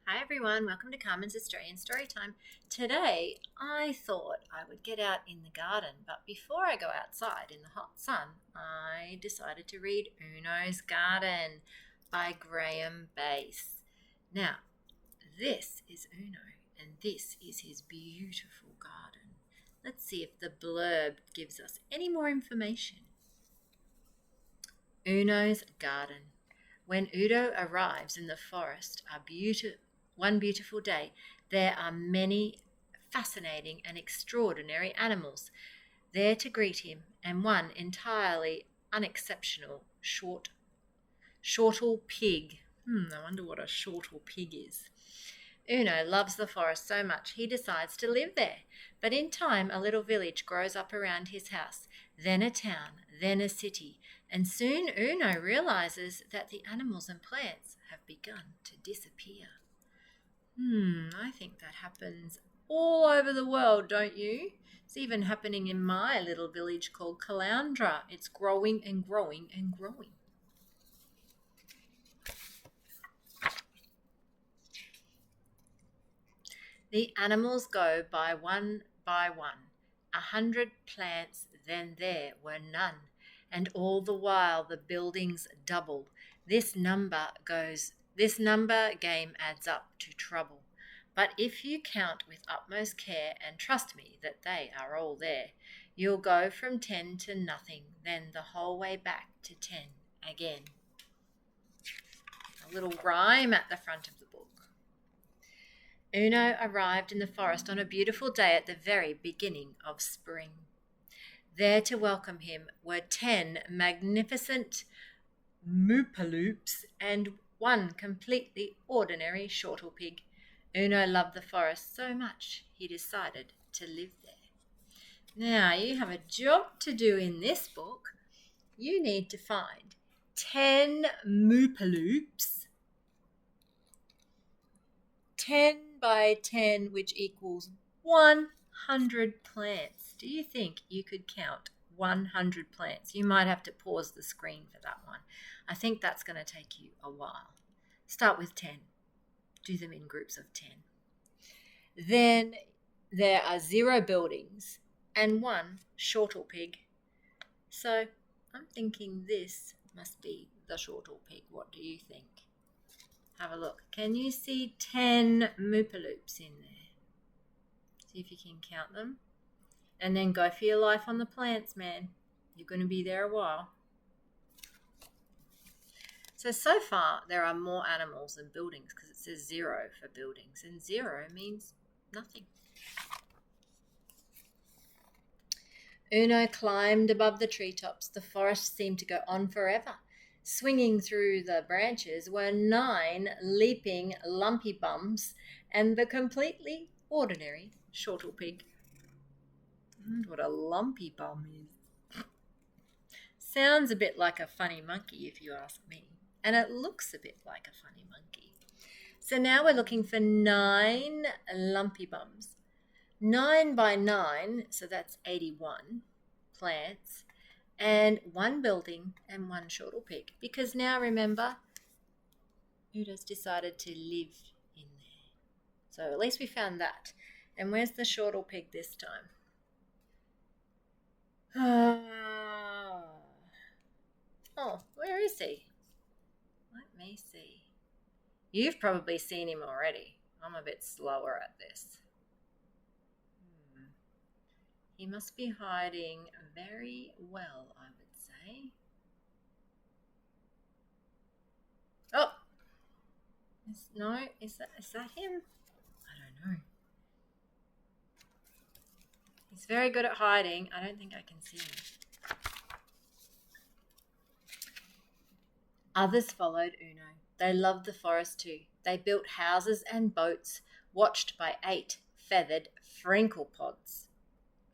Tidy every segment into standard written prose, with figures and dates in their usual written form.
Hi everyone, welcome to Carmen's Australian Storytime. Today I thought I would get out in the garden, but before I go outside in the hot sun, I decided to read Uno's Garden by Graham Base. Now, this is Uno, and this is his beautiful garden. Let's see if the blurb gives us any more information. Uno's Garden. When Udo arrives in the forest one beautiful day, there are many fascinating and extraordinary animals there to greet him, and one entirely unexceptional shortle pig. I wonder what a shortle pig is. Uno loves the forest so much he decides to live there, but in time a little village grows up around his house, then a town, then a city, and soon Uno realizes that the animals and plants have begun to disappear. I think that happens all over the world, don't you? It's even happening in my little village called Caloundra. It's growing and growing and growing. The animals go by one, 100 plants, then there were none, and all the while the buildings double. This number game adds up to trouble. But if you count with utmost care and trust me that they are all there, you'll go from 10 to nothing, then the whole way back to 10 again. A little rhyme at the front of the book. Uno arrived in the forest on a beautiful day at the very beginning of spring. There to welcome him were 10 magnificent moopaloops and one completely ordinary shortle pig. Uno loved the forest so much he decided to live there. Now, you have a job to do in this book. You need to find 10 moopaloops, 10 by 10, which equals 100 plants. Do you think you could count 100 plants? You might have to pause the screen for that one. I think that's going to take you a while. Start with 10. Do them in groups of 10. Then there are 0 buildings and 1 shortle pig. So I'm thinking this must be the shortle pig. What do you think? Have a look. Can you see 10 moopaloops in there? See if you can count them. And then go for your life on the plants, man. You're going to be there a while. So far, there are more animals than buildings because it says 0 for buildings, and 0 means nothing. Uno climbed above the treetops. The forest seemed to go on forever. Swinging through the branches were 9 leaping lumpy bums and the completely ordinary shortle pig. What a lumpy bum is. Sounds a bit like a funny monkey if you ask me. And it looks a bit like a funny monkey. So now we're looking for 9 lumpy bums. 9 by 9, so that's 81 plants, and 1 building and 1 shortle pig. Because now remember, Udo's decided to live in there. So at least we found that. And where's the shortle pig this time? Oh, where is he? Let me see. You've probably seen him already. I'm a bit slower at this. He must be hiding very well, I would say. Oh! No, is that him? I don't know. He's very good at hiding. I don't think I can see him. Others followed Uno. They loved the forest too. They built houses and boats, watched by 8 feathered frinkle pods.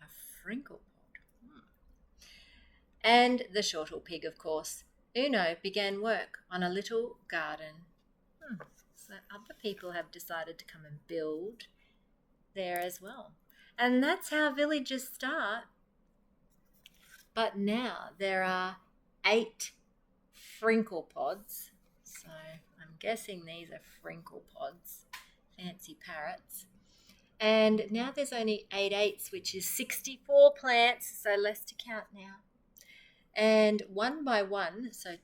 A frinkle pod? And the shortle pig, of course. Uno began work on a little garden. So other people have decided to come and build there as well. And that's how villages start. But now there are 8 frinkle pods. So I'm guessing these are frinkle pods. fancy parrots. And now there's only 8 eighths, which is 64 plants, so less to count now. And one by one, so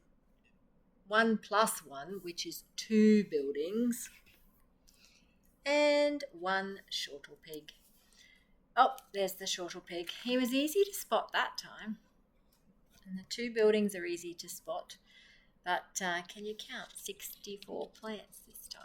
1 plus 1, which is 2 buildings, and 1 shortle pig. Oh, there's the shortle pig. He was easy to spot that time. And the 2 buildings are easy to spot. But can you count 64 plants this time?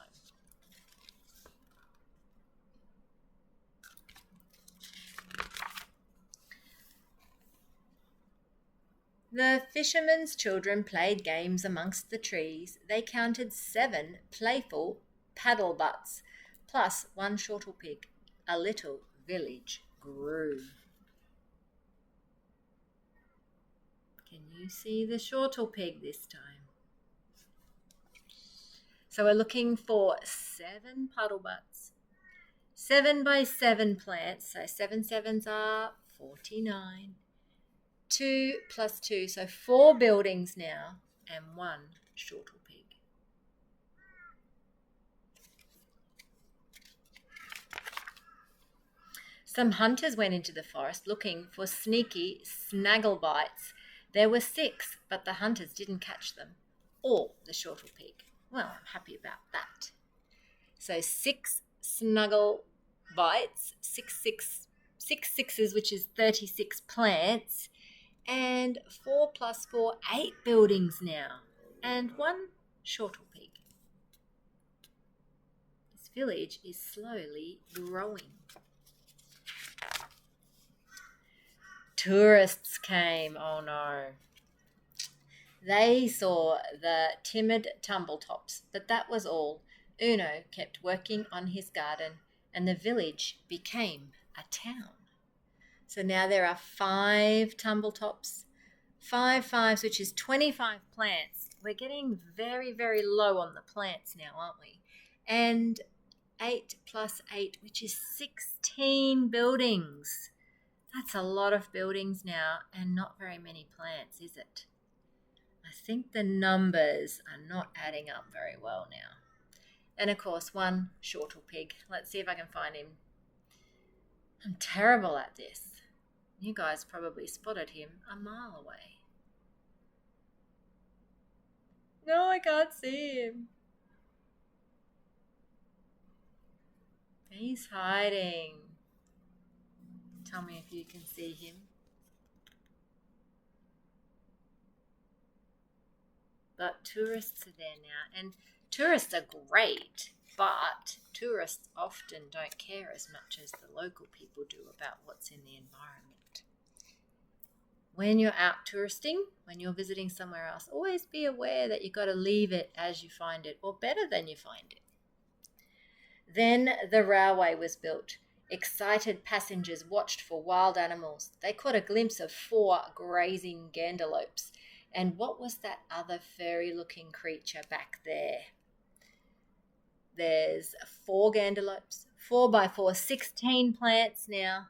The fishermen's children played games amongst the trees. They counted 7 playful paddle butts, plus 1 shortle pig. A little village grew. Can you see the shortle pig this time? So we're looking for 7 puddle butts, 7 by 7 plants, so 7 sevens are 49. 2 plus 2, so 4 buildings now, and 1 shortle pig. Some hunters went into the forest looking for sneaky snagglebites. There were 6, but the hunters didn't catch them, or the shortle pig. Well, I'm happy about that. So 6 snuggle bites, 6 sixes, which is 36 plants, and 4 plus 4, 8 buildings now, and 1 shortle pig. This village is slowly growing. Tourists came, oh no. They saw the timid tumbletops, but that was all. Uno kept working on his garden, and the village became a town. So now there are 5 tumbletops, 5 fives, which is 25 plants. We're getting very, very low on the plants now, aren't we? And 8 plus 8, which is 16 buildings. That's a lot of buildings now, and not very many plants, is it? I think the numbers are not adding up very well now. And of course, 1 shortle pig. Let's see if I can find him. I'm terrible at this. You guys probably spotted him a mile away. No, I can't see him. He's hiding. Tell me if you can see him. But tourists are there now, and tourists are great, but tourists often don't care as much as the local people do about what's in the environment. When you're out touristing, when you're visiting somewhere else, always be aware that you've got to leave it as you find it, or better than you find it. Then the railway was built. Excited passengers watched for wild animals. They caught a glimpse of 4 grazing gandelopes. And what was that other furry-looking creature back there? There's 4 gandelopes, 4 by 4, 16 plants now,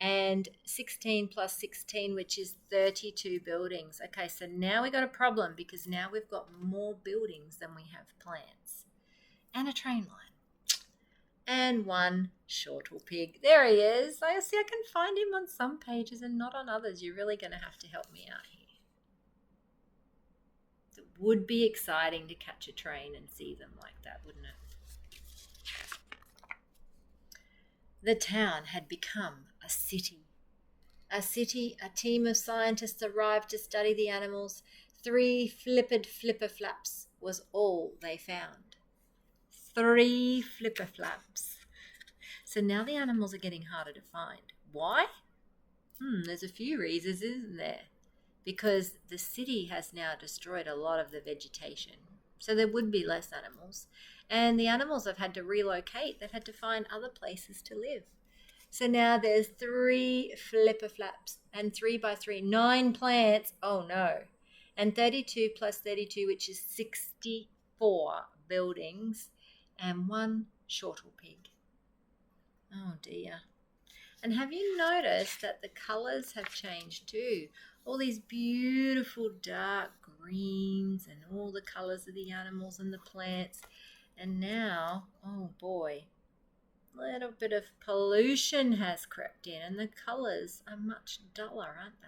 and 16 plus 16, which is 32 buildings. Okay, so now we got a problem because now we've got more buildings than we have plants. And a train line. And 1 shortle pig. There he is. I see I can find him on some pages and not on others. You're really going to have to help me out here. It would be exciting to catch a train and see them like that, wouldn't it? The town had become a city. A team of scientists arrived to study the animals. 3 flipper flaps was all they found. 3 flipper flaps. So now the animals are getting harder to find. Why? There's a few reasons, isn't there? Because the city has now destroyed a lot of the vegetation. So there would be less animals. And the animals have had to relocate. They've had to find other places to live. So now there's 3 flipper flaps and 3 by 3, 9 plants. Oh no. And 32 plus 32, which is 64 buildings, and 1 shortle pig. Oh dear. And have you noticed that the colours have changed too? All these beautiful dark greens and all the colours of the animals and the plants. And now, oh boy, little bit of pollution has crept in and the colours are much duller, aren't they?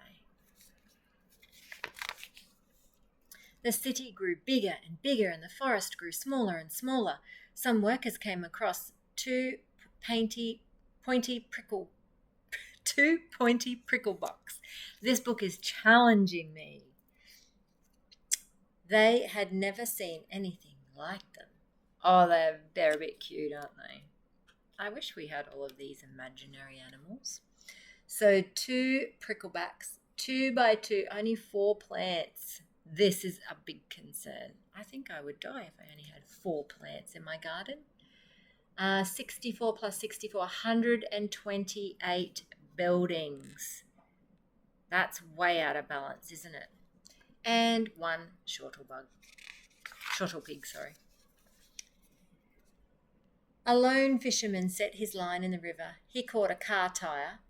The city grew bigger and bigger and the forest grew smaller and smaller. Some workers came across two pointy prickle books. This book is challenging me. They had never seen anything like them. Oh, they're a bit cute, aren't they? I wish we had all of these imaginary animals. So 2 pricklebacks, 2 by 2, only 4 plants. This is a big concern. I think I would die if I only had 4 plants in my garden. 64 plus 64, 128 buildings. That's way out of balance, isn't it? And 1 shortle pig. A lone fisherman set his line in the river. He caught a car tire,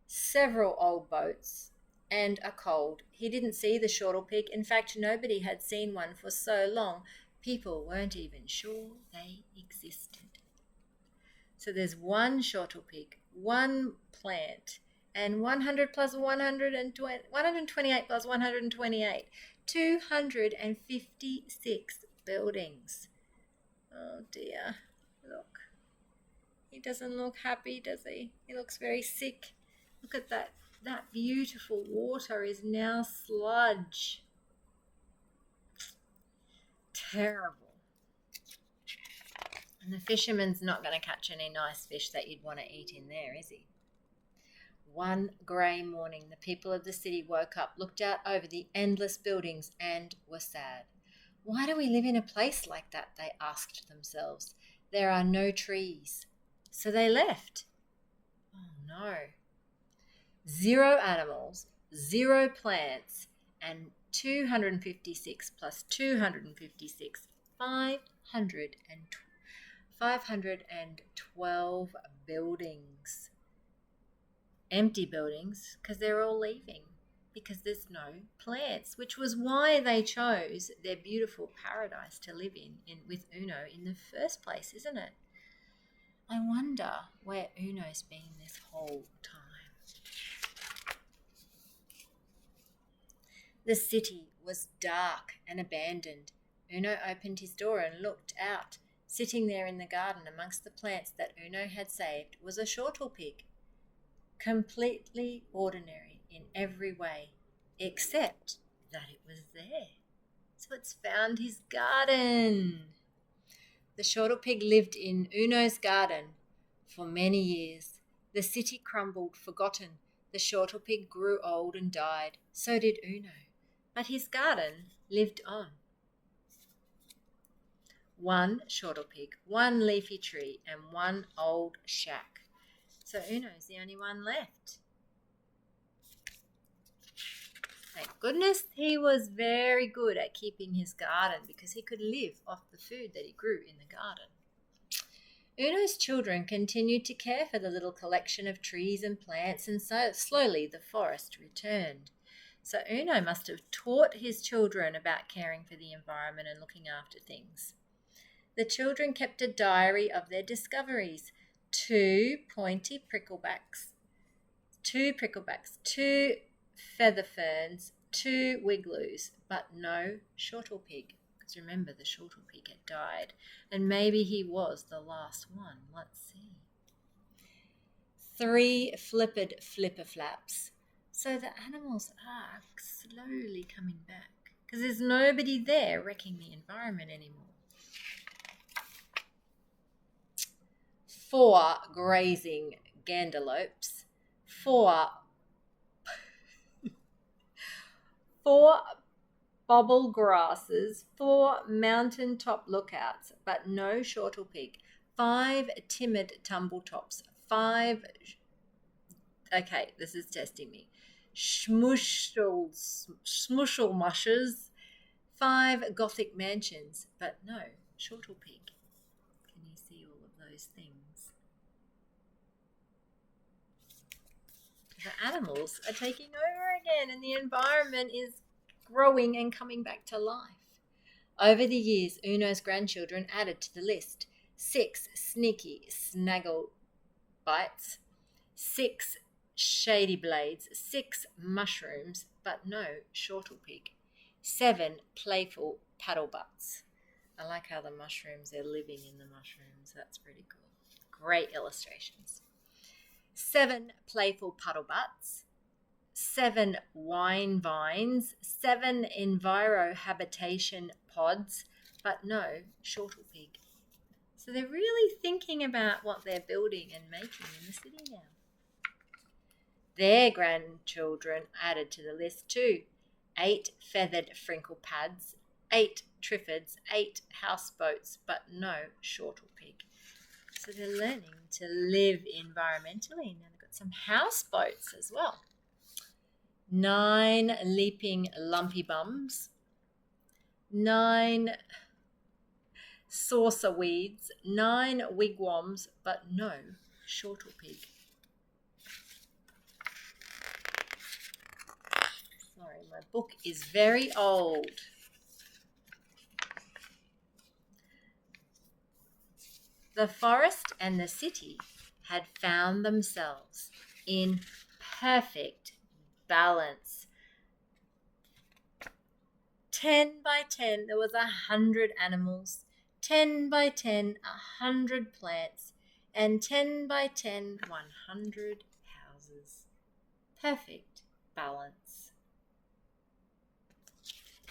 several old boats, and a cold. He didn't see the shortle pig. In fact, nobody had seen one for so long, people weren't even sure they existed. So there's 1 shortle pig, 1 plant, and 100 plus 128 plus 128, 256 buildings. Oh dear, look. He doesn't look happy, does he? He looks very sick. Look at that. That beautiful water is now sludge. Terrible. And the fisherman's not going to catch any nice fish that you'd want to eat in there, is he? One grey morning, the people of the city woke up, looked out over the endless buildings, and were sad. Why do we live in a place like that? They asked themselves. There are no trees. So they left. Oh no. 0 animals, 0 plants, and 256 plus 256, 512 buildings. Empty buildings because they're all leaving because there's no plants, which was why they chose their beautiful paradise to live in with Uno in the first place, isn't it? I wonder where Uno's been this whole time. The city was dark and abandoned. Uno opened his door and looked out. Sitting there in the garden amongst the plants that Uno had saved was a shortle pig, completely ordinary in every way, except that it was there. So it's found his garden. The shortle pig lived in Uno's garden for many years. The city crumbled, forgotten. The shortle pig grew old and died. So did Uno. But his garden lived on. 1 shortle pig, 1 leafy tree, and 1 old shack. So Uno's the only one left. Thank goodness he was very good at keeping his garden because he could live off the food that he grew in the garden. Uno's children continued to care for the little collection of trees and plants, and so slowly the forest returned. So Uno must have taught his children about caring for the environment and looking after things. The children kept a diary of their discoveries. 2 pointy pricklebacks, 2 feather ferns, 2 wigloos, but no shortle pig. Because remember, the shortle pig had died, and maybe he was the last one. Let's see. 3 flipper flaps. So the animals are slowly coming back because there's nobody there wrecking the environment anymore. 4 grazing gandelopes, 4 bobble grasses, 4 mountaintop lookouts, but no shortle pig, 5 timid tumbletops, 5, okay, this is testing me, smushel mushes, 5 gothic mansions, but no shortle pig. Can you see all of those things? The animals are taking over again and the environment is growing and coming back to life. Over the years, Uno's grandchildren added to the list. 6 sneaky bites, 6 shady blades, 6 mushrooms, but no shortle pig, 7 playful paddle butts. I like how the mushrooms, they're living in the mushrooms. That's pretty cool. Great illustrations. 7 playful puddle butts, 7 wine vines, 7 enviro habitation pods, but no shortle pig. So they're really thinking about what they're building and making in the city now. Their grandchildren added to the list too. 8 feathered frinkle pads, 8 triffids, 8 houseboats, but no shortle pig. So they're learning to live environmentally. Now they've got some houseboats as well. 9 leaping lumpy bums, 9 saucer weeds, 9 wigwams, but no shortle pig. Sorry, my book is very old. The forest and the city had found themselves in perfect balance. 10 by 10, there was 100 animals, 10 by 10, 100 plants, and 10 by 10, 100 houses. Perfect balance.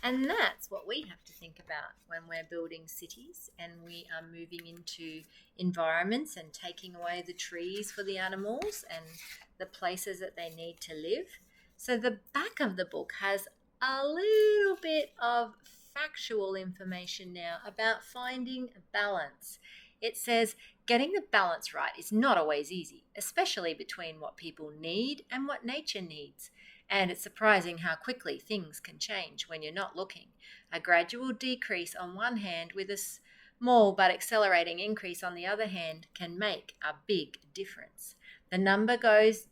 And that's what we have to think about when we're building cities and we are moving into environments and taking away the trees for the animals and the places that they need to live. So the back of the book has a little bit of factual information now about finding balance. It says getting the balance right is not always easy, especially between what people need and what nature needs. And it's surprising how quickly things can change when you're not looking. A gradual decrease on one hand with a small but accelerating increase on the other hand can make a big difference. The number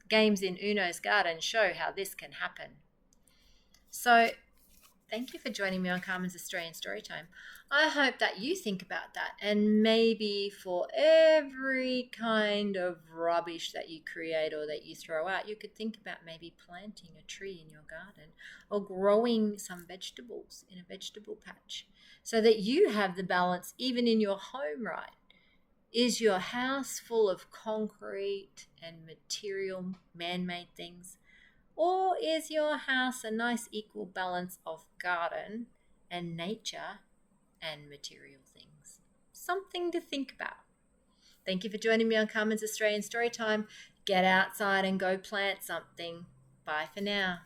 games in Uno's garden show how this can happen. So thank you for joining me on Carmen's Australian Storytime. I hope that you think about that, and maybe for every kind of rubbish that you create or that you throw out, you could think about maybe planting a tree in your garden or growing some vegetables in a vegetable patch so that you have the balance even in your home, right? Is your house full of concrete and material, man-made things? Or is your house a nice equal balance of garden and nature and material things? Something to think about. Thank you for joining me on Carmen's Australian Storytime. Get outside and go plant something. Bye for now.